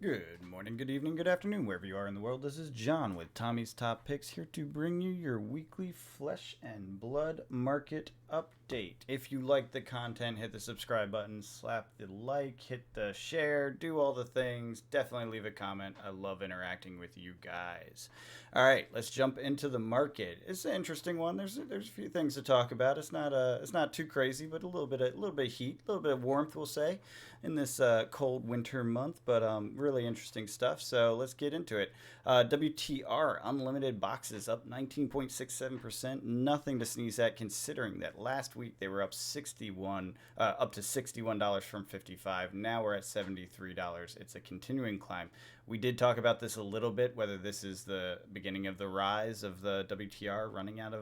Good morning, good evening, good afternoon, wherever you are in the world. This is John with Tommy's Top Picks, here to bring you your weekly flesh and blood market update. If you like the content, hit the subscribe button, slap the like, hit the share, do all the things. Definitely leave a comment. I love interacting with you guys. All right, let's jump into the market. It's an interesting one. There's a few things to talk about. It's not too crazy, but a little bit of heat, a little bit of warmth, we'll say, in this cold winter month. But really interesting stuff. So let's get into it. WTR unlimited boxes up 19.67%. Nothing to sneeze at, considering that last week they were up to $61 from 55. Now we're at $73. It's a continuing climb. We did talk about this a little bit, whether this is the beginning of the rise of the WTR running out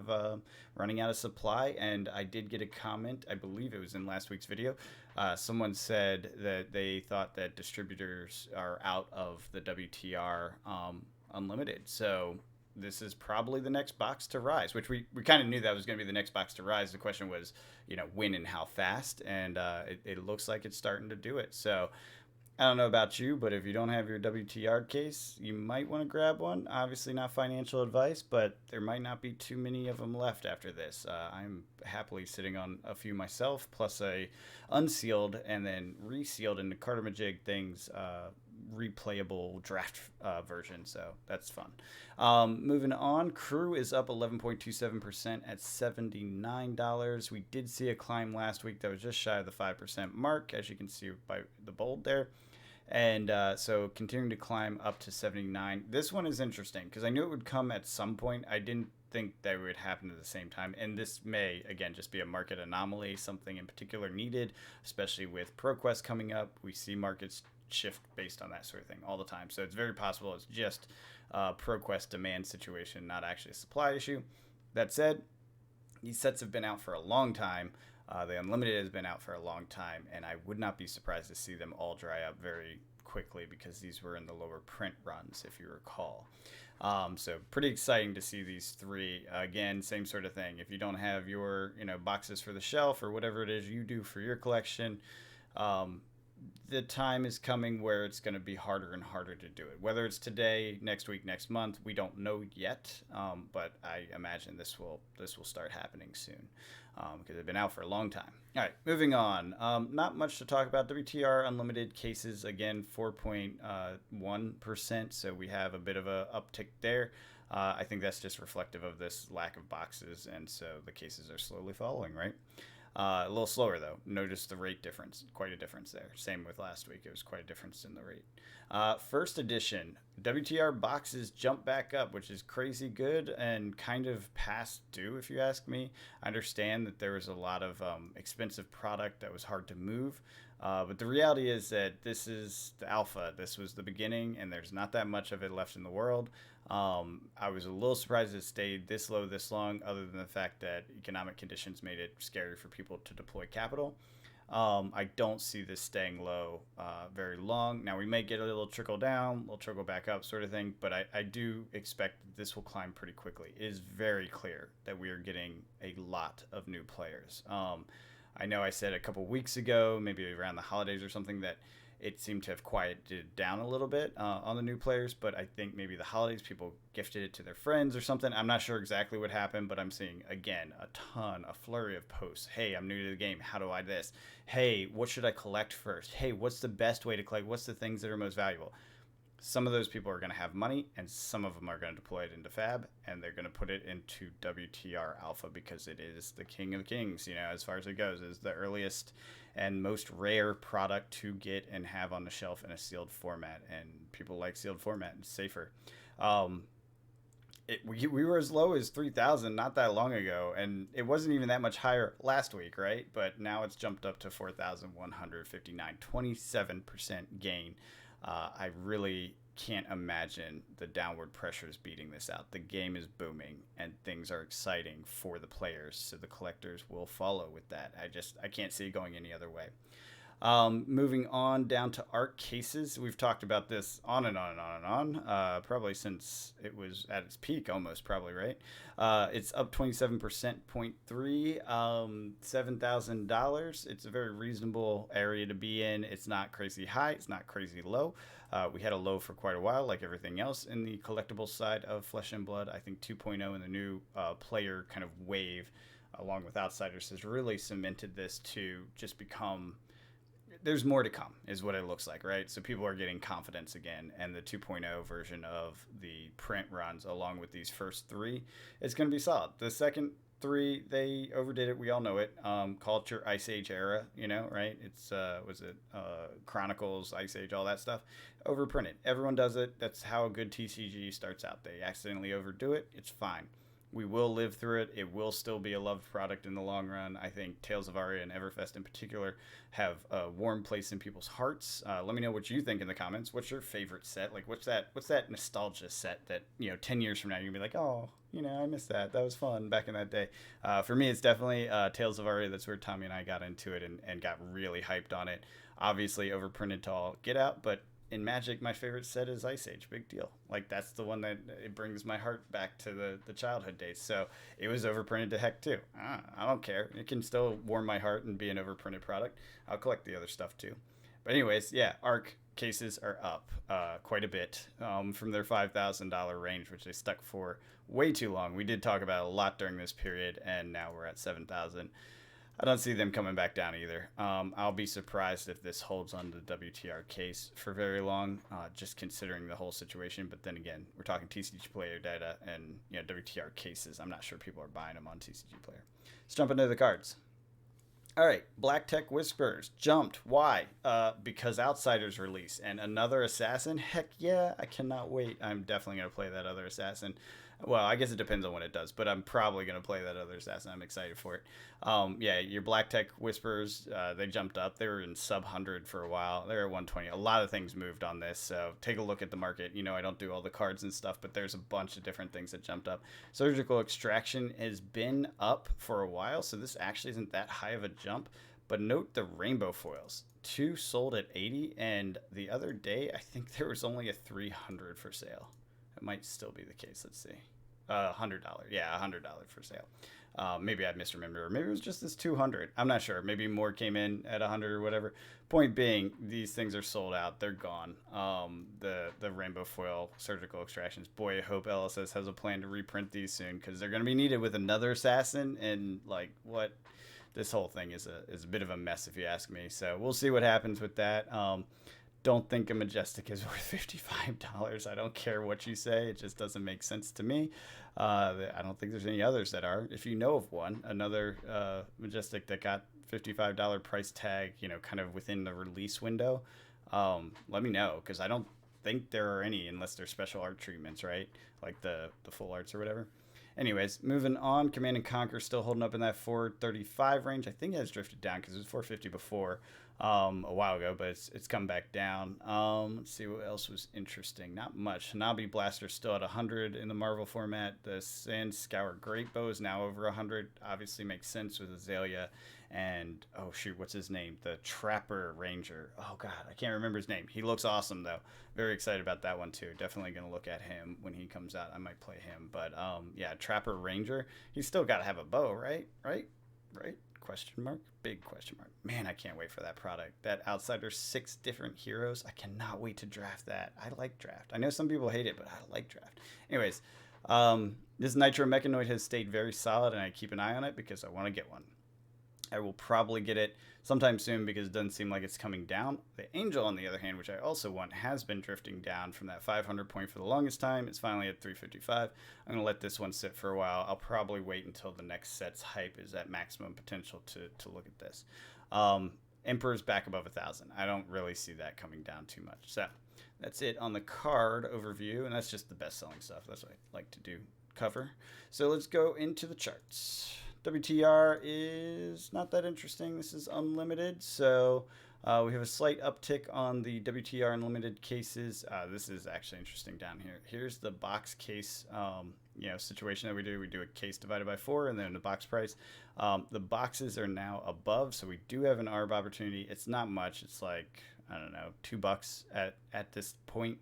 of supply. And I did get a comment, I believe it was in last week's video. Someone said that they thought that distributors are out of the WTR unlimited. So this is probably the next box to rise, which we kind of knew that was going to be the next box to rise. The question was, when and how fast, and it looks like it's starting to do it. So I don't know about you, but if you don't have your WTR case, you might want to grab one. Obviously, not financial advice, but there might not be too many of them left after this. I'm happily sitting on a few myself, plus a unsealed and then resealed into Cartamajig things, replayable draft version. So that's fun. Moving on, Crew is up 11.27% at $79. We did see a climb last week that was just shy of the 5% mark, as you can see by the bold there. And so continuing to climb up to 79. This one is interesting because I knew it would come at some point. I didn't think that would happen at the same time. And this may, again, just be a market anomaly, something in particular needed, especially with ProQuest coming up. We see markets shift based on that sort of thing all the time. So it's very possible it's just a ProQuest demand situation, not actually a supply issue. That said, these sets have been out for a long time. The Unlimited has been out for a long time, and I would not be surprised to see them all dry up very quickly because these were in the lower print runs, if you recall. So pretty exciting to see these three. Again, same sort of thing. If you don't have your boxes for the shelf or whatever it is you do for your collection, the time is coming where it's going to be harder and harder to do it. Whether it's today, next week, next month, we don't know yet. But I imagine this will start happening soon because they've been out for a long time. All right, moving on. Not much to talk about. WTR Unlimited cases again 4.1%. So we have a bit of a uptick there. I think that's just reflective of this lack of boxes, and so the cases are slowly following, right? A little slower though. Notice the rate difference. Quite a difference there. Same with last week. It was quite a difference in the rate. First edition WTR boxes jump back up, which is crazy good and kind of past due, if you ask me. I understand that there was a lot of expensive product that was hard to move. But the reality is that this is the alpha. This was the beginning, and there's not that much of it left in the world. I was a little surprised it stayed this low this long, other than the fact that economic conditions made it scary for people to deploy capital. I don't see this staying low very long. Now, we may get a little trickle down, a little trickle back up sort of thing, but I do expect this will climb pretty quickly. It is very clear that we are getting a lot of new players. I know I said a couple weeks ago, maybe around the holidays or something, that it seemed to have quieted down a little bit on the new players, but I think maybe the holidays people gifted it to their friends or something. I'm not sure exactly what happened, but I'm seeing, again, a flurry of posts. Hey, I'm new to the game. How do I this? Hey, what should I collect first? Hey, what's the best way to collect? What's the things that are most valuable? Some of those people are going to have money, and some of them are going to deploy it into Fab, and they're going to put it into WTR Alpha because it is the king of the kings, as far as it goes. It's the earliest and most rare product to get and have on the shelf in a sealed format, and people like sealed format. It's safer. We were as low as 3,000 not that long ago, and it wasn't even that much higher last week, right? But now it's jumped up to 4,159, 27% gain. I really can't imagine the downward pressures beating this out. The game is booming and things are exciting for the players, so the collectors will follow with that. I can't see it going any other way. Moving on down to art cases. We've talked about this on and on and on and on, probably since it was at its peak almost, probably, right? It's up 27%, 0.3, $7,000. It's a very reasonable area to be in. It's not crazy high, it's not crazy low. We had a low for quite a while, like everything else in the collectible side of Flesh and Blood. I think 2.0 and the new player kind of wave, along with Outsiders, has really cemented this to just become. There's more to come, is what it looks like, right? So people are getting confidence again, and the 2.0 version of the print runs, along with these first three, it's going to be solid. The second three, they overdid it. We all know it. Culture, Ice Age era, right? It's was it Chronicles, Ice Age, all that stuff. Overprinted. Everyone does it. That's how a good TCG starts out. They accidentally overdo it. It's fine. We will live through it. It will still be a loved product in the long run. I think Tales of Aria and Everfest in particular have a warm place in people's hearts. Let me know what you think in the comments. What's your favorite set? Like, what's that nostalgia set that 10 years from now you're gonna be like, oh, I missed that. That was fun back in that day. For me, it's definitely Tales of Aria. That's where Tommy and I got into it and got really hyped on it. Obviously, overprinted to all get out, but in Magic, my favorite set is Ice Age. Big deal. Like, that's the one that it brings my heart back to the childhood days. So it was overprinted to heck too. I don't care. It can still warm my heart and be an overprinted product. I'll collect the other stuff too. But anyways, yeah, ARC cases are up quite a bit from their $5,000 range, which they stuck for way too long. We did talk about it a lot during this period, and now we're at $7,000. I don't see them coming back down either. I'll be surprised if this holds on the WTR case for very long, just considering the whole situation. But then again, we're talking TCG player data and WTR cases. I'm not sure people are buying them on TCG player. Let's jump into the cards. All right, Black Tech Whispers jumped. Why? Because Outsiders release and another assassin. Heck yeah, I cannot wait. I'm definitely gonna play that other assassin. Well, I guess it depends on what it does, but I'm probably going to play that other assassin. I'm excited for it. Yeah, your Black Tech Whispers, they jumped up. They were in sub 100 for a while. They're at 120. A lot of things moved on this, so take a look at the market. I don't do all the cards and stuff, but there's a bunch of different things that jumped up. Surgical Extraction has been up for a while, so this actually isn't that high of a jump. But note the rainbow foils. 2 sold at 80, and the other day, I think there was only a 300 for sale. It might still be the case. Let's see. $100. Yeah, $100 for sale. Maybe I misremember, or maybe it was just this 200. I'm not sure. Maybe more came in at 100 or whatever. Point being, these things are sold out. They're gone. The rainbow foil surgical extractions. Boy, I hope LSS has a plan to reprint these soon, because they're going to be needed with another assassin. And like, what? This whole thing is a bit of a mess, if you ask me. So we'll see what happens with that. Don't think a Majestic is worth $55. I don't care what you say. It just doesn't make sense to me. I don't think there's any others that are. If you know of one, another Majestic that got $55 price tag, kind of within the release window, let me know, because I don't think there are any unless they're special art treatments, right? Like the full arts or whatever. Anyways, moving on, Command and Conquer still holding up in that 435 range. I think it has drifted down because it was 450 before a while ago, but it's come back down. Let's see what else was interesting. Not much. Hanabi Blaster still at 100 in the Marvel format. The Sand Scour Great Bow is now over 100. Obviously makes sense with Azalea. And, oh shoot, what's his name? The Trapper Ranger. Oh god, I can't remember his name. He looks awesome though. Very excited about that one too. Definitely going to look at him when he comes out. I might play him. But yeah, Trapper Ranger. He's still got to have a bow, right? Right? Question mark? Big question mark. Man, I can't wait for that product. That Outsiders 6 different heroes. I cannot wait to draft that. I like draft. I know some people hate it, but I like draft. Anyways, this Nitro Mechanoid has stayed very solid, and I keep an eye on it because I want to get one. I will probably get it sometime soon because it doesn't seem like it's coming down. The Angel, on the other hand, which I also want, has been drifting down from that 500 point for the longest time. It's finally at 355. I'm going to let this one sit for a while. I'll probably wait until the next set's hype is at maximum potential to look at this. Emperor's back above 1,000. I don't really see that coming down too much. So that's it on the card overview, and that's just the best-selling stuff. That's what I like to do, cover. So let's go into the charts. WTR is not that interesting. This is unlimited, so we have a slight uptick on the WTR unlimited cases. This is actually interesting down here. Here's the box case situation that we do. We do a case divided by 4 and then the box price. The boxes are now above, so we do have an ARB opportunity. It's not much. It's like, I don't know, $2 at this point.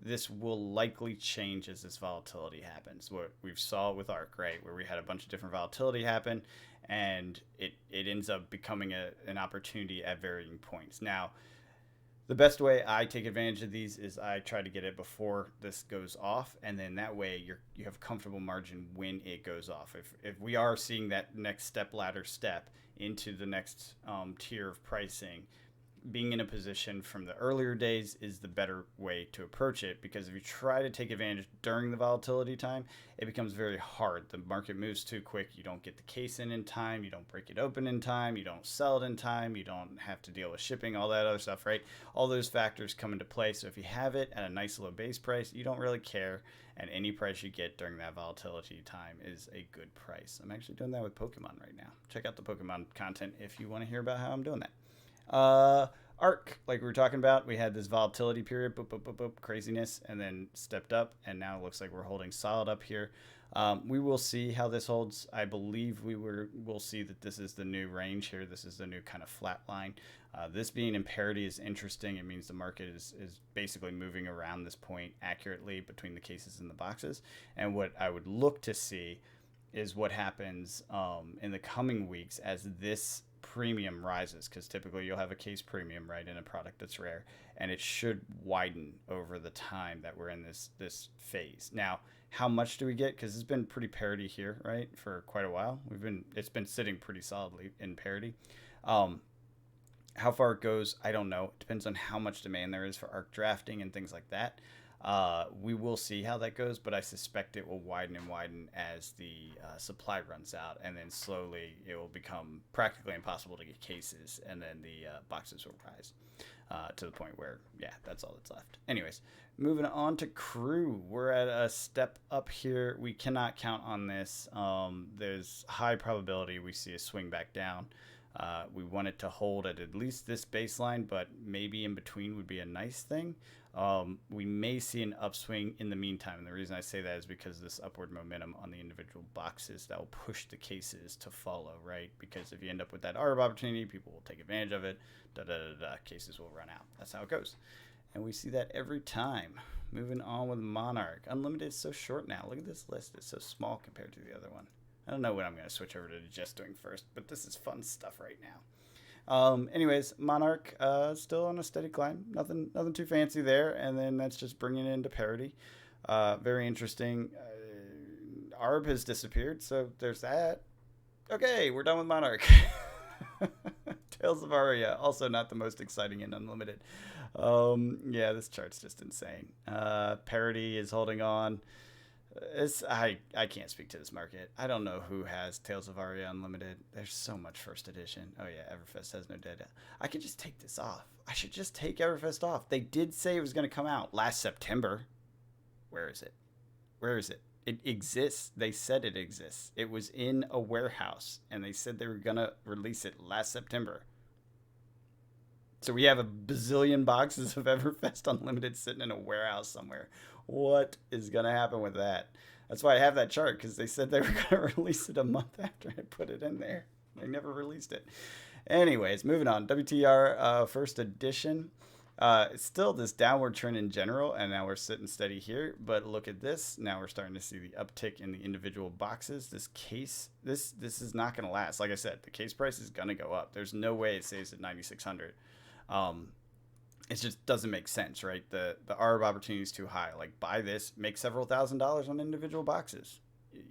This will likely change as this volatility happens. What we've saw with ARC, right, where we had a bunch of different volatility happen, and it ends up becoming an opportunity at varying points. Now, the best way I take advantage of these is I try to get it before this goes off, and then that way you have a comfortable margin when it goes off. If we are seeing that next ladder step into the next tier of pricing, being in a position from the earlier days is the better way to approach it, because if you try to take advantage during the volatility time, it becomes very hard. The market moves too quick. You don't get the case in time. You don't break it open in time. You don't sell it in time. You don't have to deal with shipping, all that other stuff, right? All those factors come into play. So if you have it at a nice low base price, you don't really care. And any price you get during that volatility time is a good price. I'm actually doing that with Pokemon right now. Check out the Pokemon content if you want to hear about how I'm doing that. ARC, like we were talking about, we had this volatility period, boop, boop, boop, boop, craziness, and then stepped up, and now it looks like we're holding solid up here. We will see how this holds. I believe we'll see that this is the new range here. This is the new kind of flat line. This being in parity is interesting. It means the market is basically moving around this point accurately between the cases and the boxes. And what I would look to see is what happens in the coming weeks as this premium rises, because typically you'll have a case premium, right, in a product that's rare, and it should widen over the time that we're in this phase. Now, how much do we get? Because it's been pretty parity here, right, for quite a while. It's been sitting pretty solidly in parity. How far it goes, I don't know. It depends on how much demand there is for ARC drafting and things like that. We will see how that goes, but I suspect it will widen and widen as the supply runs out, and then slowly it will become practically impossible to get cases, and then the boxes will rise to the point where, yeah, that's all that's left. Anyways, moving on to crew. We're at a step up here. We cannot count on this. There's high probability we see a swing back down. We want it to hold at least this baseline, but maybe in between would be a nice thing. We may see an upswing in the meantime, and the reason I say that is because this upward momentum on the individual boxes that will push the cases to follow, right? Because if you end up with that ARB opportunity, people will take advantage of it. Cases will run out. That's how it goes, and we see that every time. Moving on with Monarch. Unlimited is so short now. Look at this list; it's so small compared to the other one. I don't know when I'm going to switch over to just doing first, but this is fun stuff right now. Anyways, Monarch still on a steady climb. Nothing too fancy there, and then that's just bringing it into parity. Very interesting. ARB has disappeared, so there's that. Okay, we're done with Monarch. Tales of Aria, also not the most exciting in Unlimited. Yeah, this chart's just insane. Parity is holding on. I can't speak to this market. I don't know who has Tales of Aria Unlimited. There's so much first edition. Oh yeah, Everfest has no data. I could just take this off. I should just take Everfest off. They did say it was going to come out last September. Where is it? Where is it? It exists. They said it exists. It was in a warehouse, and they said they were going to release it last September. So we have a bazillion boxes of Everfest Unlimited sitting in a warehouse somewhere. What is going to happen with that? That's why I have that chart, because they said they were going to release it a month after I put it in there. They never released it. Anyways, moving on. WTR first edition. It's still this downward trend in general, and now we're sitting steady here. But look at this. Now we're starting to see the uptick in the individual boxes. This case, this is not going to last. Like I said, the case price is going to go up. There's no way it stays at 9,600. It just doesn't make sense, right? The ARB opportunity is too high. Like, buy this, make several $1,000s on individual boxes.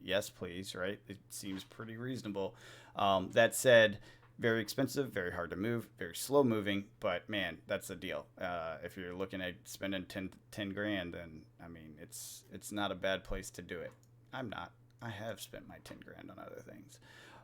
Yes, please, right? It seems pretty reasonable. That said, very expensive, very hard to move, very slow moving, but man, that's the deal. If you're looking at spending 10 grand, then I mean, it's not a bad place to do it. I'm not. I have spent my 10 grand on other things.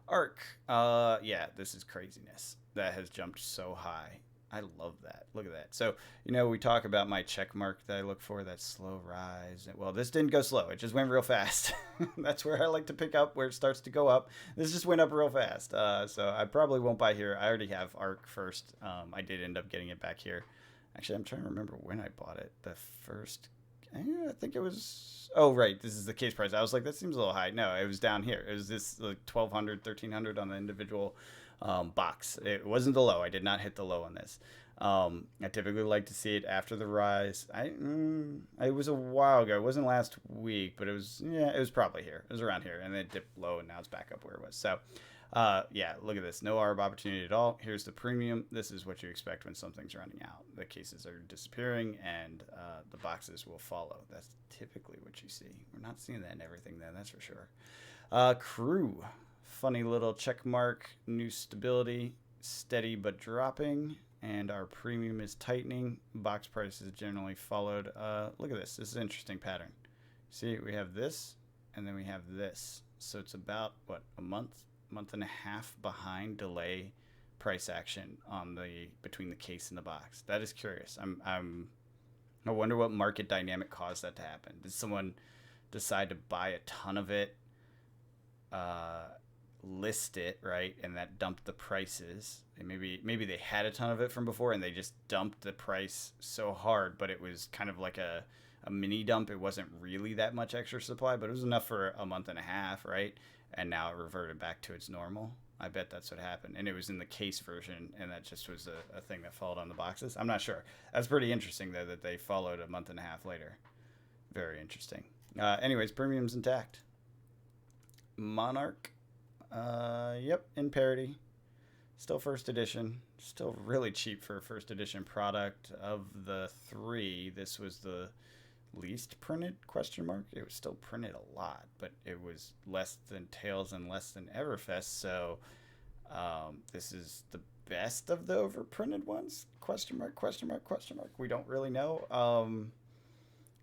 ARC, yeah, this is craziness. That has jumped so high. I love that. Look at that. So, we talk about my check mark that I look for, that slow rise. Well, this didn't go slow. It just went real fast. That's where I like to pick up, where it starts to go up. This just went up real fast. So I probably won't buy here. I already have ARC first. I did end up getting it back here. Actually, I'm trying to remember when I bought it. The first, I think it was. Oh, right. This is the case price. I was like, that seems a little high. No, it was down here. It was this like 1,200, 1,300 on the individual box. It wasn't the low. I did not hit the low on this. I typically like to see it after the rise. It was a while ago. It wasn't last week, but it was, yeah, it was probably here. It was around here, and then it dipped low, and now it's back up where it was. So, yeah, look at this. No ARB opportunity at all. Here's the premium. This is what you expect when something's running out. The cases are disappearing, and the boxes will follow. That's typically what you see. We're not seeing that in everything, though. That's for sure. Crew. Funny little check mark. New stability. Steady but dropping. And our premium is tightening. Box price is generally followed. Look at this. This is an interesting pattern. See, we have this, and then we have this. So it's about, what, a month and a half behind delay price action on the between the case and the box. That is curious. I wonder what market dynamic caused that to happen. Did someone decide to buy a ton of it, list it, right, and that dumped the prices? And maybe they had a ton of it from before and they just dumped the price so hard, but it was kind of like a mini dump. It wasn't really that much extra supply, but it was enough for a month and a half, right? And now it reverted back to its normal. I bet that's what happened. And it was in the case version, and that just was a thing that followed on the boxes. I'm not sure. That's pretty interesting, though, that they followed a month and a half later. Very interesting. Anyways, premium's intact. Monarch. Yep, in parity. Still first edition. Still really cheap for a first edition product. Of the three, this was the least printed, question mark. It was still printed a lot, but it was less than Tails and less than Everfest. So this is the best of the overprinted ones, question mark, question mark, question mark. We don't really know.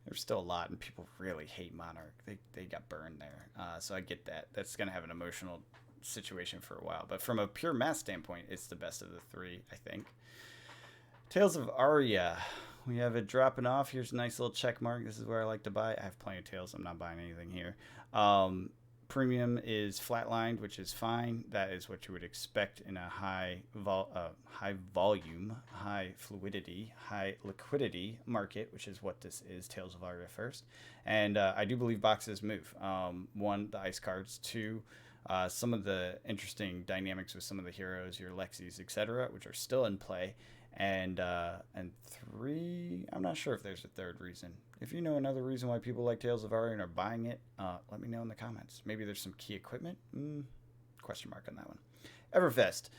There's still a lot, and people really hate Monarch. They got burned there. So I get that. That's going to have an emotional situation for a while. But from a pure mass standpoint, it's the best of the three, I think. Tales of Aria. We have it dropping off. Here's a nice little check mark. This is where I like to buy. I have plenty of Tails. I'm not buying anything here. Premium is flatlined, which is fine. That is what you would expect in a high volume, high fluidity, high liquidity market, which is what this is, Tales of Aria first. And I do believe boxes move. One, the ice cards. Two, some of the interesting dynamics with some of the heroes, your Lexis, etc., which are still in play. And three, I'm not sure if there's a third reason. If you know another reason why people like Tales of Aria and are buying it, let me know in the comments. Maybe there's some key equipment? Question mark on that one. Everfest.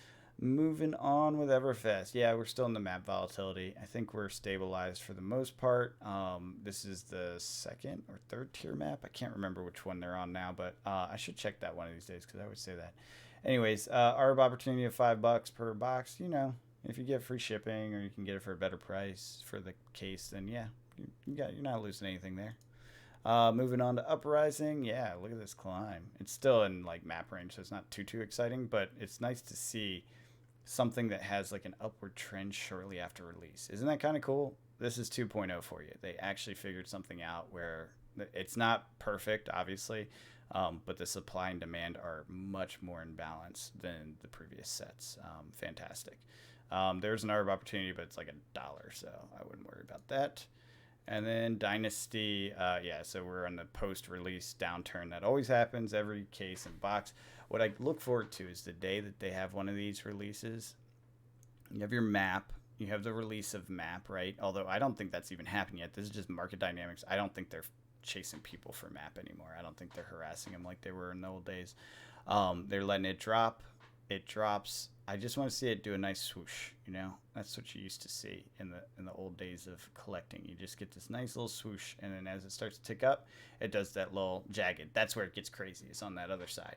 Moving on with Everfest. Yeah, we're still in the map volatility. I think we're stabilized for the most part. This is the second or third tier map. I can't remember which one they're on now, but I should check that one of these days because I would say that. Anyways, ARB opportunity of $5 per box. You know, if you get free shipping or you can get it for a better price for the case, then yeah, you're not losing anything there. Moving on to Uprising. Yeah, look at this climb. It's still in like map range, so it's not too exciting, but it's nice to see something that has like an upward trend shortly after release. Isn't that kind of cool? This is 2.0 for you. They actually figured something out where it's not perfect, obviously, but the supply and demand are much more in balance than the previous sets. Fantastic. There's an ARB opportunity, but it's like $1, so I wouldn't worry about that. And then Dynasty, yeah, so we're on the post-release downturn. That always happens every case and box. What I look forward to is the day that they have one of these releases. You have your map. You have the release of map, right? Although I don't think that's even happened yet. This is just market dynamics. I don't think they're chasing people for map anymore. I don't think they're harassing them like they were in the old days. They're letting it drop. It drops. I just want to see it do a nice swoosh, you know? That's what you used to see in the old days of collecting. You just get this nice little swoosh, and then as it starts to tick up, it does that little jagged. That's where it gets crazy. It's on that other side.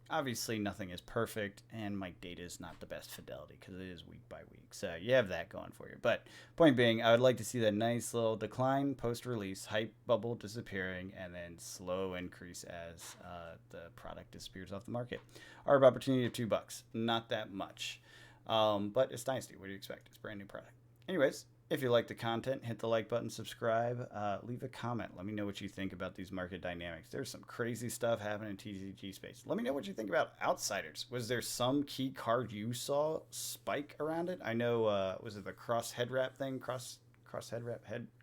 Obviously, nothing is perfect, and my data is not the best fidelity because it is week by week. So you have that going for you. But point being, I would like to see that nice little decline post-release, hype bubble disappearing, and then slow increase as the product disappears off the market. ARB opportunity of $2. Not that much. But it's Dynasty. What do you expect? It's a brand new product. Anyways, if you like the content, hit the like button, subscribe, leave a comment. Let me know what you think about these market dynamics. There's some crazy stuff happening in TCG space. Let me know what you think about Outsiders. Was there some key card you saw spike around it? I know, was it the cross head wrap thing? Cross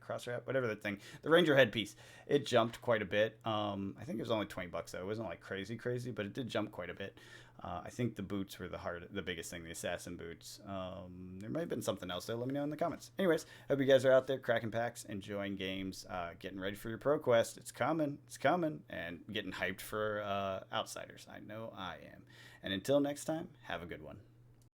cross wrap, whatever the thing, the Ranger headpiece. It jumped quite a bit. I think it was only $20 though. It wasn't like crazy, but it did jump quite a bit. I think the boots were the biggest thing, the assassin boots. There might have been something else though. Let me know in the comments. Anyways, hope you guys are out there cracking packs, enjoying games, getting ready for your Pro Quest. It's coming, and getting hyped for Outsiders. I know I am. And until next time, have a good one.